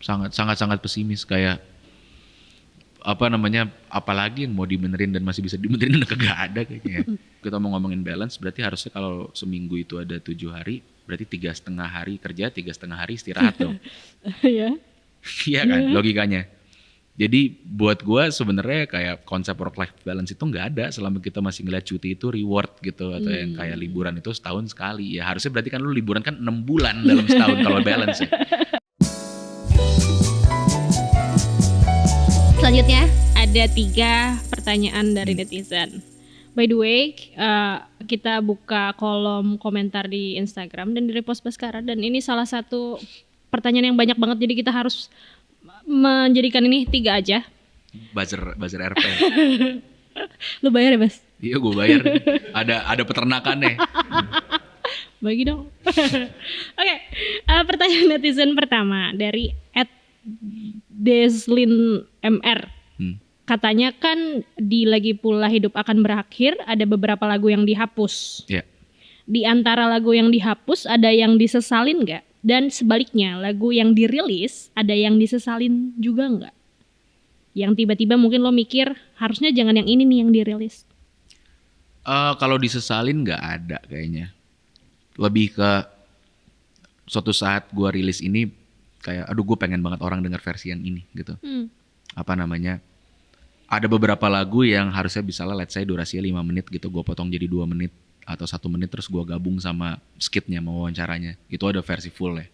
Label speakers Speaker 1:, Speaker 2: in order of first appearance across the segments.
Speaker 1: sangat pesimis kayak apa namanya, apalagi yang mau dibenerin dan masih bisa dibenerin udah kagak ada kayaknya. Kita mau ngomongin balance berarti harusnya kalau seminggu itu ada 7 hari, berarti 3,5 hari kerja, 3,5 hari istirahat dong.
Speaker 2: Ya.
Speaker 1: Iya kan logikanya. Jadi buat gue sebenarnya kayak konsep work life balance itu nggak ada selama kita masih ngeliat cuti itu reward gitu atau yang kayak liburan itu setahun sekali. Ya harusnya berarti kan lu liburan kan 6 bulan dalam setahun kalau balance ya.
Speaker 2: Selanjutnya ada 3 pertanyaan dari netizen. By the way, kita buka kolom komentar di Instagram dan di repost Baskara, dan ini salah satu pertanyaan yang banyak banget, jadi kita harus menjadikan ini 3 aja.
Speaker 1: Buzzer RP.
Speaker 2: Lu bayar ya, Bas?
Speaker 1: Iya gue bayar. Ada peternakannya.
Speaker 2: Bagi dong. Oke, pertanyaan netizen pertama dari @Deslin MR. Katanya kan di Lagi Pula Hidup Akan Berakhir ada beberapa lagu yang dihapus.
Speaker 1: Iya.
Speaker 2: Di antara lagu yang dihapus ada yang disesalin nggak? Dan sebaliknya lagu yang dirilis ada yang disesalin juga nggak? Yang tiba-tiba mungkin lo mikir harusnya jangan yang ini nih yang dirilis.
Speaker 1: Kalau disesalin nggak ada kayaknya. Lebih ke suatu saat gue rilis ini kayak aduh gue pengen banget orang denger versi yang ini gitu. Apa namanya? Ada beberapa lagu yang harusnya misalnya let's say durasinya 5 menit gitu, gue potong jadi 2 menit atau 1 menit terus gue gabung sama skitnya, sama wawancaranya. Itu ada versi full ya.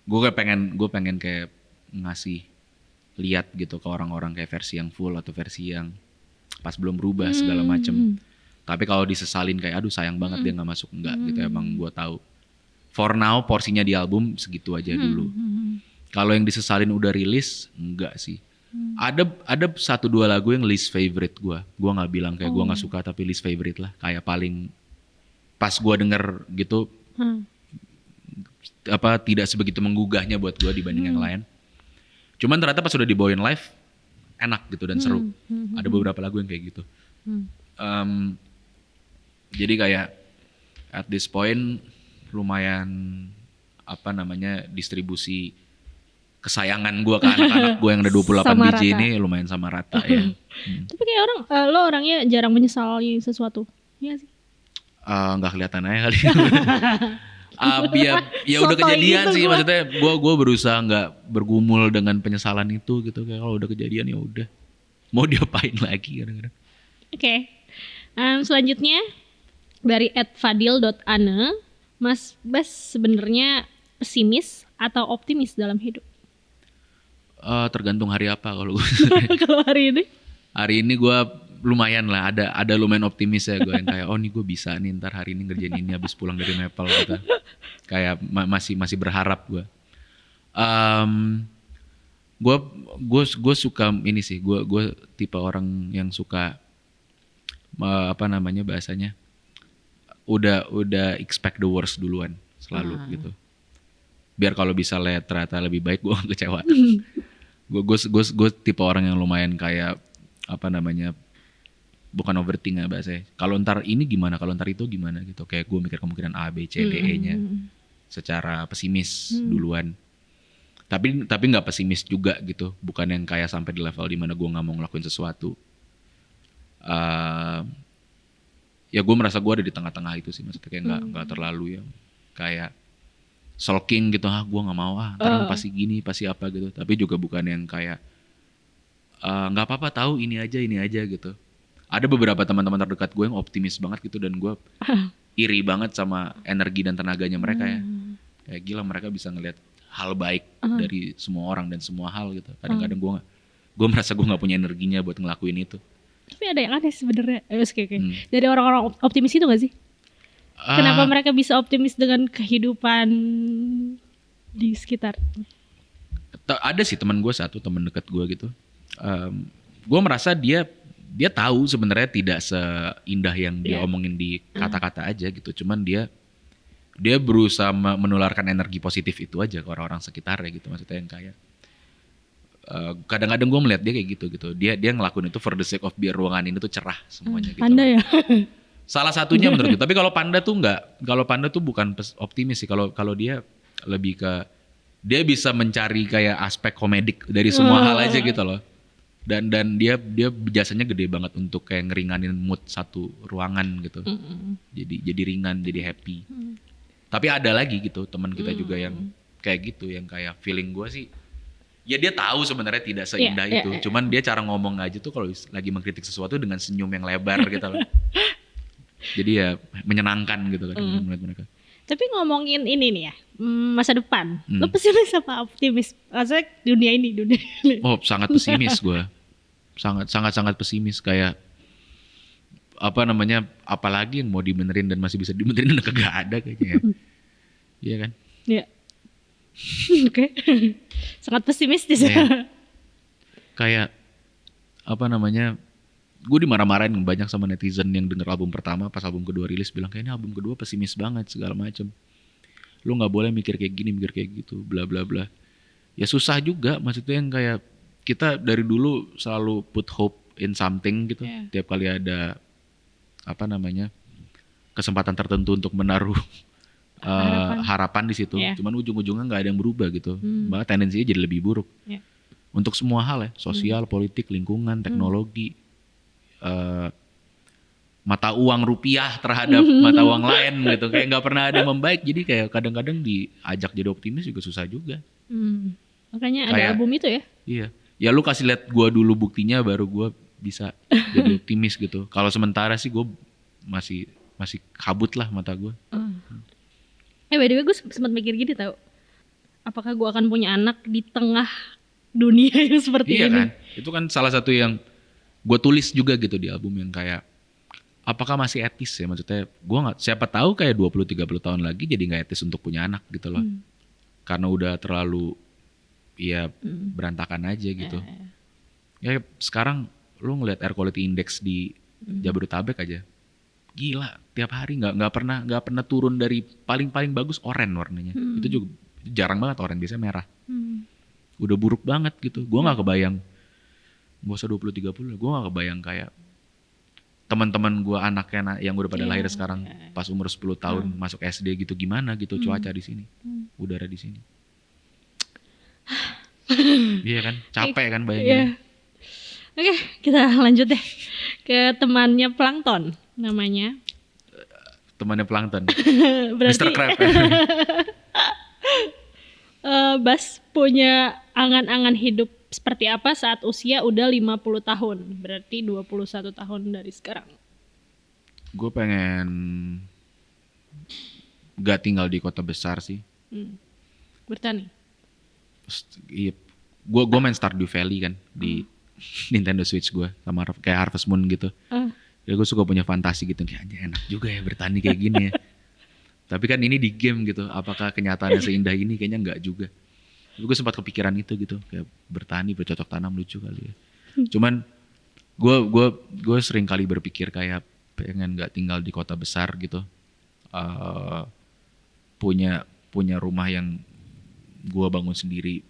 Speaker 1: Gue pengen kayak ngasih lihat gitu ke orang-orang kayak versi yang full atau versi yang pas belum berubah segala macem. Tapi kalau disesalin kayak aduh sayang banget dia nggak masuk, enggak gitu. Emang gue tahu. For now porsinya di album segitu aja dulu. Kalau yang disesalin udah rilis enggak sih. Ada 1-2 lagu yang least favorite gue. Gue nggak bilang kayak gue nggak suka, tapi least favorite lah. Kayak paling pas gue denger gitu apa tidak sebegitu menggugahnya buat gue dibanding yang lain. Cuman ternyata pas udah dibawain live enak gitu dan seru. Ada beberapa lagu yang kayak gitu. Jadi kayak at this point lumayan apa namanya distribusi kesayangan gue ke anak-anak gue yang ada 28
Speaker 2: Sama
Speaker 1: biji
Speaker 2: rata.
Speaker 1: ini lumayan sama rata ya.
Speaker 2: Tapi kayak lo orangnya jarang menyesali sesuatu. Iya sih.
Speaker 1: Nggak kelihatan aja kali. Ya udah
Speaker 2: Sotoy
Speaker 1: kejadian
Speaker 2: gitu
Speaker 1: sih
Speaker 2: gua.
Speaker 1: maksudnya gue berusaha nggak bergumul dengan penyesalan itu gitu, kayak kalau udah kejadian ya udah mau diapain lagi kadang-kadang.
Speaker 2: Oke. Selanjutnya dari @fadil.ane, Mas Bas sebenarnya pesimis atau optimis dalam hidup?
Speaker 1: Tergantung hari apa kalau gue.
Speaker 2: Kalau hari ini?
Speaker 1: Hari ini gue lumayan lah, ada lumayan optimis ya gue yang kayak oh nih gue bisa nih ntar hari ini ngerjain ini habis pulang dari Nepal gitu. Kayak masih berharap gue. Gue suka ini sih, gue tipe orang yang suka apa namanya bahasanya udah expect the worst duluan selalu gitu. Biar kalau bisa lihat ternyata lebih baik gue gak kecewa. Gue tipe orang yang lumayan kayak apa namanya bukan overthink ya bahasanya. Kalau ntar ini gimana, kalau ntar itu gimana gitu. Kayak gue mikir kemungkinan A, B, C, D, E-nya secara pesimis duluan. Tapi nggak pesimis juga gitu. Bukan yang kayak sampai di level dimana gue nggak mau ngelakuin sesuatu. Ya gue merasa gue ada di tengah-tengah itu sih, maksudnya kayak nggak terlalu yang kayak sulking gitu, gue nggak mau ntar pasti gini pasti apa gitu. Tapi juga bukan yang kayak nggak apa-apa tahu ini aja gitu. Ada beberapa teman-teman terdekat gue yang optimis banget gitu dan gue iri banget sama energi dan tenaganya mereka ya. Kayak gila mereka bisa ngelihat hal baik dari semua orang dan semua hal gitu. Kadang-kadang gue merasa gue nggak punya energinya buat ngelakuin itu.
Speaker 2: Tapi ada yang aneh sebenarnya. Oke. Dari orang-orang optimis itu gak sih? Kenapa mereka bisa optimis dengan kehidupan di sekitar?
Speaker 1: Ada sih teman gue satu, teman dekat gue gitu. Gue merasa dia tahu sebenarnya tidak seindah yang dia omongin di kata-kata aja gitu. Cuman dia berusaha menularkan energi positif itu aja ke orang-orang sekitarnya gitu. Maksudnya yang kayak kadang-kadang gue melihat dia kayak gitu. Dia ngelakuin itu for the sake of biar ruangan ini tuh cerah semuanya gitu.
Speaker 2: Panda ya?
Speaker 1: Salah satunya menurut gue. Tapi kalau Panda tuh enggak. Kalau Panda tuh bukan optimis sih. Kalau dia lebih ke dia bisa mencari kayak aspek komedik dari semua hal aja gitu loh. Dan dia jasanya gede banget untuk kayak ngeringanin mood satu ruangan gitu. Jadi ringan, jadi happy. Tapi ada lagi gitu teman kita juga yang kayak gitu, yang kayak feeling gue sih, ya dia tahu sebenarnya tidak seindah itu. Cuman dia cara ngomong aja tuh kalau lagi mengkritik sesuatu dengan senyum yang lebar gitu loh. Jadi ya menyenangkan gitu kan melihat mereka.
Speaker 2: Tapi ngomongin ini nih ya, masa depan. Lo pesimis apa optimis? Maksudnya dunia ini.
Speaker 1: Oh, sangat pesimis gue. Sangat pesimis, kayak apa namanya, apalagi yang mau dibenerin dan masih bisa dibenerin udah kagak ada kayaknya ya. Iya kan?
Speaker 2: Iya. Oke. Sangat pesimistis.
Speaker 1: Ya. Kayak apa namanya, gue dimarah-marahin banyak sama netizen yang denger album pertama, pas album kedua rilis bilang kayak ini album kedua pesimis banget segala macem. Lu nggak boleh mikir kayak gini, mikir kayak gitu, bla bla bla. Ya susah juga, maksudnya yang kayak kita dari dulu selalu put hope in something gitu. Tiap kali ada apa namanya kesempatan tertentu untuk menaruh harapan di situ. Cuman ujung-ujungnya nggak ada yang berubah gitu. Bahkan tendensinya jadi lebih buruk. Untuk semua hal ya, sosial, politik, lingkungan, teknologi. Mata uang rupiah terhadap mata uang lain gitu, kayak nggak pernah ada yang membaik. Jadi kayak kadang-kadang diajak jadi optimis juga susah juga.
Speaker 2: Makanya
Speaker 1: kayak,
Speaker 2: ada album itu ya.
Speaker 1: Iya, ya lu kasih lihat gue dulu buktinya baru gue bisa jadi optimis gitu. Kalau sementara sih gue masih kabut lah mata gue.
Speaker 2: By the way gue sempat mikir gini tau, apakah gue akan punya anak di tengah dunia yang seperti ini? Iya
Speaker 1: kan, itu kan salah satu yang gue tulis juga gitu di album, yang kayak apakah masih etis ya, maksudnya gue nggak, siapa tahu kayak 20-30 tahun lagi jadi nggak etis untuk punya anak gitu loh. Karena udah terlalu ya berantakan aja gitu. Ya sekarang lu ngeliat air quality index di Jabodetabek aja gila, tiap hari nggak pernah turun dari paling bagus oranye warnanya. Itu juga jarang banget oranye, biasanya merah. Udah buruk banget gitu. Gue nggak kebayang, gak usah 20-30, gue gak kebayang kayak teman-teman gue anaknya yang udah pada lahir sekarang pas umur 10 tahun masuk SD gitu, gimana gitu cuaca di sini, udara di sini. Iya kan, capek kan bayangin.
Speaker 2: Oke, kita lanjut deh ke temannya Plankton namanya.
Speaker 1: Temannya Plankton.
Speaker 2: Berarti
Speaker 1: Mr. Crab.
Speaker 2: Bas punya angan-angan hidup seperti apa saat usia udah 50 tahun? Berarti 21 tahun dari sekarang.
Speaker 1: Gue pengen gak tinggal di kota besar sih.
Speaker 2: Bertani?
Speaker 1: Iya. Gue main Stardew Valley kan di Nintendo Switch gue, sama kayak Harvest Moon gitu. Ya gue suka punya fantasi gitu, kayak enak juga ya bertani kayak gini ya. Tapi kan ini di game gitu, apakah kenyataannya seindah ini? Kayaknya enggak juga. Tapi gue sempat kepikiran itu gitu, kayak bertani, bercocok tanam, lucu kali ya. Cuman gue sering kali berpikir kayak pengen nggak tinggal di kota besar gitu, punya rumah yang gue bangun sendiri,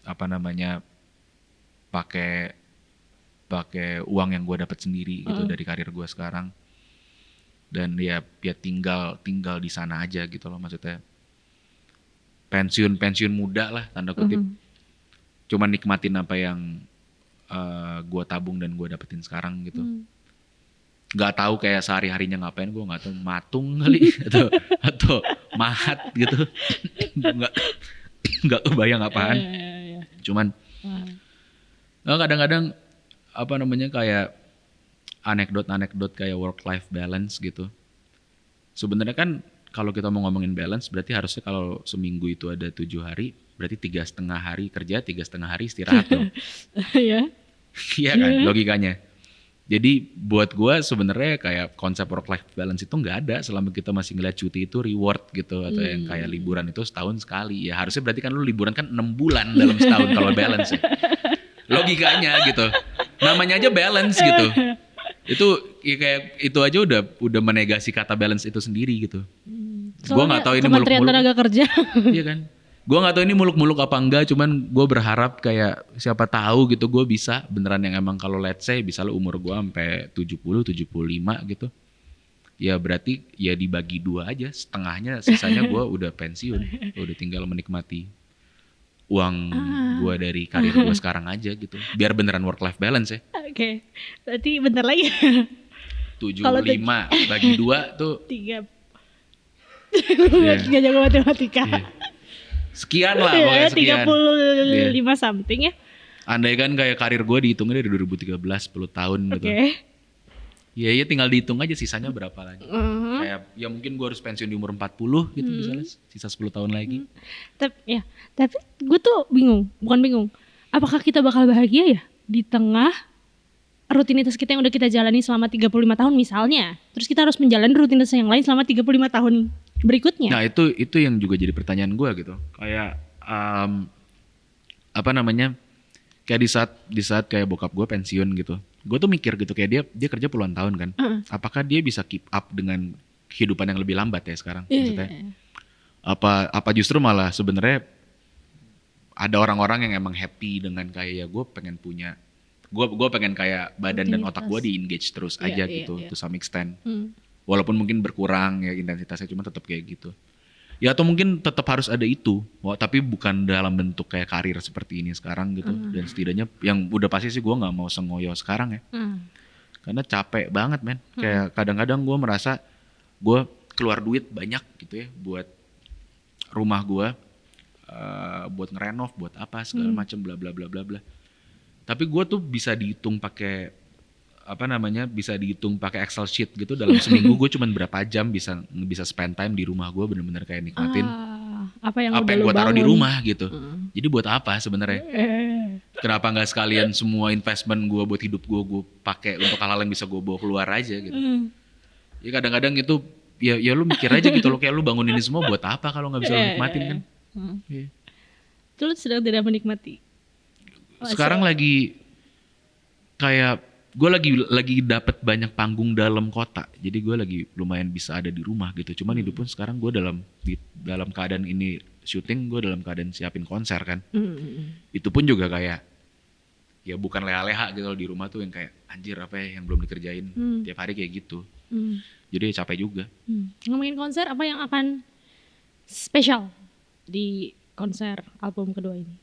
Speaker 1: apa namanya, pakai uang yang gue dapat sendiri gitu dari karir gue sekarang. Dan ya tinggal di sana aja gitu loh, maksudnya pensiun muda lah tanda kutip. Cuman nikmatin apa yang gue tabung dan gue dapetin sekarang gitu. Gak tahu kayak sehari-harinya ngapain, gue gak tahu, matung kali atau mahat gitu. Gak kebayang apaan. Cuman kadang-kadang apa namanya, kayak anekdot kayak work life balance gitu. Sebenarnya kan kalau kita mau ngomongin balance, berarti harusnya kalau seminggu itu ada 7 hari, berarti 3,5 hari kerja, 3,5 hari istirahat dong. Iya kan logikanya. Jadi buat gue sebenarnya kayak konsep work life balance itu nggak ada selama kita masih ngeliat cuti itu reward gitu, atau yang kayak liburan itu setahun sekali. Ya harusnya berarti kan lu liburan kan 6 bulan dalam setahun kalau balance ya. Logikanya gitu. Namanya aja balance gitu. Itu ya kayak itu aja udah menegasi kata balance itu sendiri gitu. Gue nggak tahu ini
Speaker 2: Kementerian Tenaga Kerja.
Speaker 1: Iya kan. Gue nggak tahu ini muluk-muluk apa enggak, cuman gue berharap kayak siapa tahu gitu gue bisa beneran yang emang kalau let's say bisa lo umur gue sampai 70-75 gitu. Ya berarti ya dibagi 2 aja, setengahnya sisanya gue udah pensiun, udah tinggal menikmati uang gue dari karir gue sekarang aja gitu. Biar beneran work life balance ya.
Speaker 2: Oke. Berarti bentar lagi.
Speaker 1: 75 bagi 2 tuh
Speaker 2: 3.
Speaker 1: Iya.
Speaker 2: Gak jago matematika.
Speaker 1: Iya. Sekian lah pokoknya sekian.
Speaker 2: 35 something ya.
Speaker 1: Andai kan kayak karir gue dihitungnya dari 2013 10 tahun gitu.
Speaker 2: Oke.
Speaker 1: Ya tinggal dihitung aja sisanya berapa lagi. Kayak ya mungkin gue harus pensiun di umur 40 gitu misalnya, sisa 10 tahun lagi.
Speaker 2: Tapi gue tuh bukan bingung. Apakah kita bakal bahagia ya di tengah rutinitas kita yang udah kita jalani selama 35 tahun misalnya. Terus kita harus menjalani rutinitas yang lain selama 35 tahun berikutnya.
Speaker 1: Nah, itu yang juga jadi pertanyaan gue gitu. Kayak apa namanya? Kayak di saat kayak bokap gue pensiun gitu. Gue tuh mikir gitu kayak dia kerja puluhan tahun kan. Apakah dia bisa keep up dengan kehidupan yang lebih lambat ya sekarang? Maksudnya apa justru malah sebenarnya ada orang-orang yang emang happy dengan kayak ya gue pengen punya gue pengen kayak badan dan otak gue di engage terus aja gitu to some extent. Walaupun mungkin berkurang ya intensitasnya cuma tetap kayak gitu. Ya atau mungkin tetap harus ada itu, tapi bukan dalam bentuk kayak karir seperti ini sekarang gitu. Dan setidaknya yang udah pasti sih gue nggak mau sengoyo sekarang ya, karena capek banget men. Kayak kadang-kadang gue merasa gue keluar duit banyak gitu ya buat rumah gue, buat ngerenov, buat apa segala macam bla bla bla bla bla. Tapi gue tuh bisa dihitung pakai bisa dihitung pakai Excel sheet gitu dalam seminggu gue cuman berapa jam bisa spend time di rumah gue bener-bener kayak nikmatin
Speaker 2: apa yang
Speaker 1: gue taruh di rumah gitu. Jadi buat apa sebenarnya? Kenapa nggak sekalian semua investment gue buat hidup gue pakai untuk hal-hal yang bisa gue bawa keluar aja gitu. Ya kadang-kadang itu ya lu mikir aja gitu, lo kayak lu bangun ini semua buat apa kalau nggak bisa lu nikmatin kan?
Speaker 2: Itu lu sedang tidak menikmati.
Speaker 1: Sekarang lagi kayak gue lagi dapat banyak panggung dalam kota, jadi gue lagi lumayan bisa ada di rumah gitu. Cuman hidup pun sekarang gue dalam keadaan ini syuting, gue dalam keadaan siapin konser kan. Itu pun juga kayak ya bukan leha-leha gitu di rumah tuh yang kayak anjir apa ya yang belum dikerjain tiap hari kayak gitu. Jadi capek juga.
Speaker 2: Ngomongin konser, apa yang akan spesial di konser album kedua ini?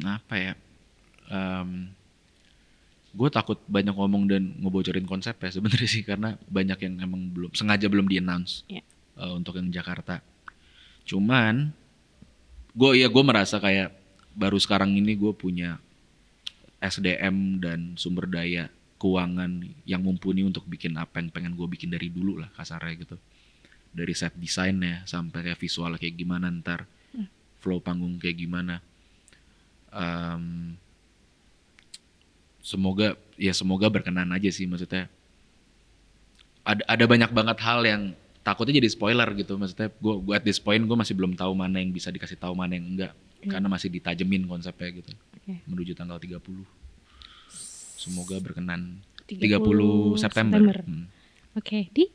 Speaker 1: Apa ya? Gue takut banyak ngomong dan ngebocorin konsep ya sebenarnya sih, karena banyak yang emang sengaja belum di-announce untuk yang Jakarta. Cuman gue merasa kayak baru sekarang ini gue punya SDM dan sumber daya keuangan yang mumpuni untuk bikin apa yang pengen gue bikin dari dulu lah kasarnya gitu. Dari set desainnya sampai kayak visual kayak gimana ntar, flow panggung kayak gimana. Semoga berkenan aja sih, maksudnya ada banyak banget hal yang takutnya jadi spoiler gitu. Maksudnya gue at this point gue masih belum tahu mana yang bisa dikasih tahu, mana yang enggak, karena masih ditajemin konsepnya gitu. Menuju tanggal 30 semoga berkenan. 30 September.
Speaker 2: Oke. Di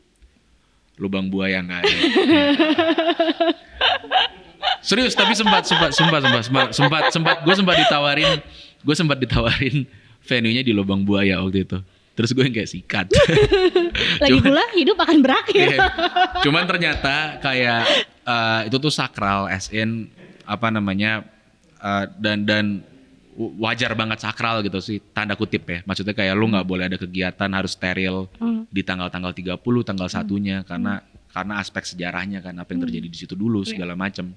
Speaker 1: Lubang Buaya nggak ada. Serius, tapi sempat gue sempat ditawarin venue-nya di Lubang Buaya waktu itu. Terus gue yang kayak sikat.
Speaker 2: Lagi pula hidup akan berakhir.
Speaker 1: Cuman ternyata kayak itu tuh sakral, dan wajar banget sakral gitu sih, tanda kutip ya. Maksudnya kayak lu nggak boleh ada kegiatan harus steril di tanggal-tanggal 30, tanggal satunya, karena aspek sejarahnya kan, apa yang terjadi di situ dulu segala macam.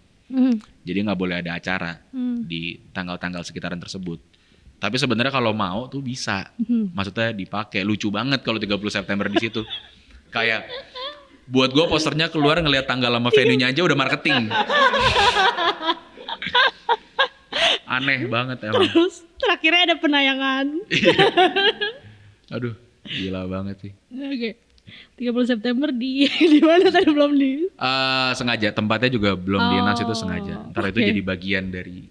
Speaker 1: Jadi nggak boleh ada acara di tanggal-tanggal sekitaran tersebut. Tapi sebenarnya kalau mau tuh bisa, maksudnya dipakai. Lucu banget kalau 30 September di situ. Kayak buat gue posternya keluar ngelihat tanggal sama venue-nya aja udah marketing. Aneh banget emang.
Speaker 2: Terus terakhirnya ada penayangan.
Speaker 1: Aduh, gila banget sih.
Speaker 2: Oke. 30 September di mana tadi belum di?
Speaker 1: Sengaja, tempatnya juga belum di-announce, itu sengaja. Ntar itu jadi bagian dari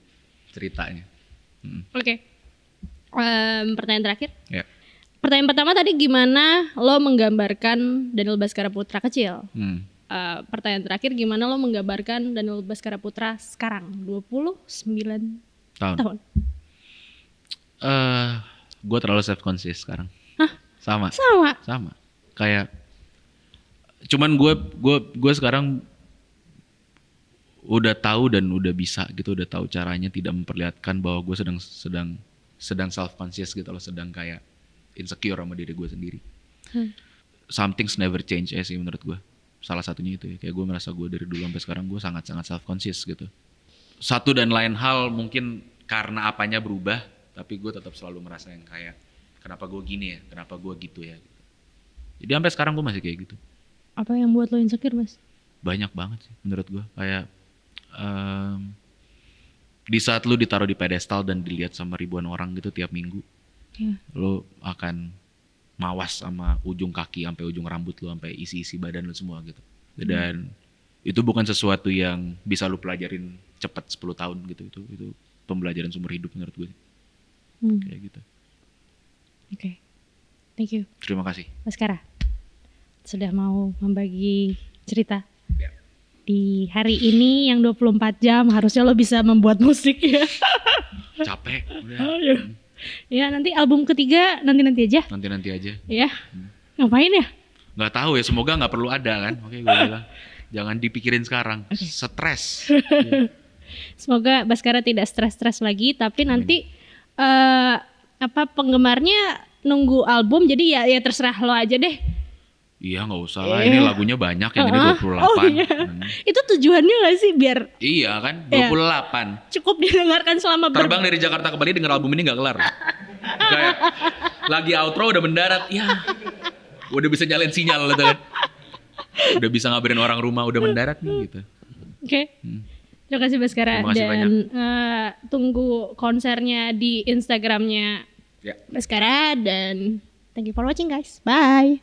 Speaker 1: ceritanya.
Speaker 2: Oke. Pertanyaan terakhir.
Speaker 1: Ya.
Speaker 2: Pertanyaan pertama tadi, gimana lo menggambarkan Daniel Baskara Putra kecil? Pertanyaan terakhir, gimana lo menggambarkan Daniel Baskara Putra sekarang 29 tahun?
Speaker 1: Gue terlalu self conscious sekarang.
Speaker 2: Hah?
Speaker 1: Sama. Kayak cuman gue sekarang udah tahu dan udah bisa gitu, udah tahu caranya tidak memperlihatkan bahwa gue sedang self conscious gitu loh, sedang kayak insecure sama diri gue sendiri. Something's never change ya sih menurut gue. Salah satunya itu ya, kayak gue merasa gue dari dulu sampai sekarang gue sangat-sangat self conscious gitu. Satu dan lain hal mungkin karena apanya berubah, tapi gue tetap selalu merasa yang kayak kenapa gue gini ya, kenapa gue gitu ya. Jadi sampai sekarang gue masih kayak gitu.
Speaker 2: Apa yang buat lo insecure, Mas?
Speaker 1: Banyak banget sih menurut gue. Kayak di saat lu ditaruh di pedestal dan dilihat sama ribuan orang gitu tiap minggu, lu akan mawas sama ujung kaki sampai ujung rambut lu, sampai isi-isi badan lu semua gitu. Dan itu bukan sesuatu yang bisa lu pelajarin cepat 10 tahun gitu. Itu pembelajaran seumur hidup menurut gue. Kayak gitu.
Speaker 2: Oke. Thank you.
Speaker 1: Terima kasih.
Speaker 2: Baskara sudah mau membagi cerita. Di hari ini yang 24 jam harusnya lo bisa membuat musik ya.
Speaker 1: Capek udah.
Speaker 2: Ya nanti album ketiga nanti aja.
Speaker 1: Nanti aja.
Speaker 2: Ya. Ngapain ya?
Speaker 1: Nggak tahu ya, semoga nggak perlu ada kan. Oke, gue bilang jangan dipikirin sekarang. Stres.
Speaker 2: Semoga Baskara tidak stres-stres lagi, tapi nanti penggemarnya nunggu album, jadi ya terserah lo aja deh.
Speaker 1: Iya, nggak usah lah, ini lagunya banyak, yang ini 28.
Speaker 2: Oh, iya. Itu tujuannya nggak sih biar
Speaker 1: iya kan, 28.
Speaker 2: Cukup didengarkan selama
Speaker 1: terbang dari Jakarta ke Bali denger album ini nggak kelar. Kayak lagi outro udah mendarat, ya udah bisa nyalain sinyal gitu kan. Udah bisa ngabarin orang rumah udah mendarat nih gitu.
Speaker 2: Oke. Terima kasih Baskara.
Speaker 1: Terima kasih
Speaker 2: dan tunggu konsernya di Instagramnya Baskara, dan thank you for watching guys. Bye.